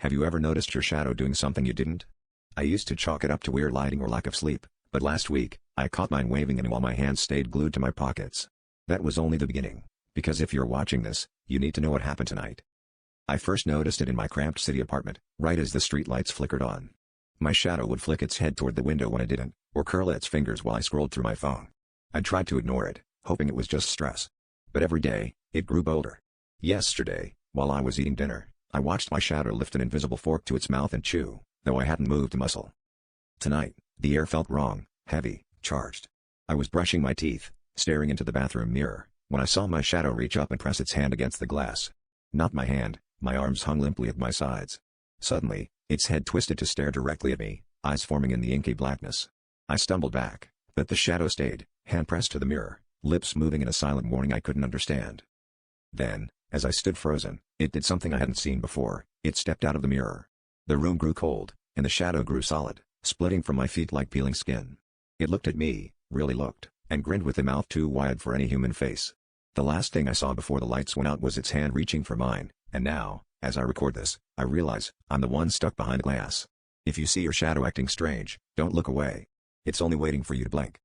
Have you ever noticed your shadow doing something you didn't? I used to chalk it up to weird lighting or lack of sleep, but last week, I caught mine waving at me while my hands stayed glued to my pockets. That was only the beginning, because if you're watching this, you need to know what happened tonight. I first noticed it in my cramped city apartment, right as the streetlights flickered on. My shadow would flick its head toward the window when it didn't, or curl its fingers while I scrolled through my phone. I tried to ignore it, hoping it was just stress. But every day, it grew bolder. Yesterday, while I was eating dinner, I watched my shadow lift an invisible fork to its mouth and chew, though I hadn't moved a muscle. Tonight, the air felt wrong, heavy, charged. I was brushing my teeth, staring into the bathroom mirror, when I saw my shadow reach up and press its hand against the glass. Not my hand, my arms hung limply at my sides. Suddenly, its head twisted to stare directly at me, eyes forming in the inky blackness. I stumbled back, but the shadow stayed, hand pressed to the mirror, lips moving in a silent warning I couldn't understand. Then, as I stood frozen, it did something I hadn't seen before. It stepped out of the mirror. The room grew cold, and the shadow grew solid, splitting from my feet like peeling skin. It looked at me, really looked, and grinned with a mouth too wide for any human face. The last thing I saw before the lights went out was its hand reaching for mine, and now, as I record this, I realize I'm the one stuck behind glass. If you see your shadow acting strange, don't look away. It's only waiting for you to blink.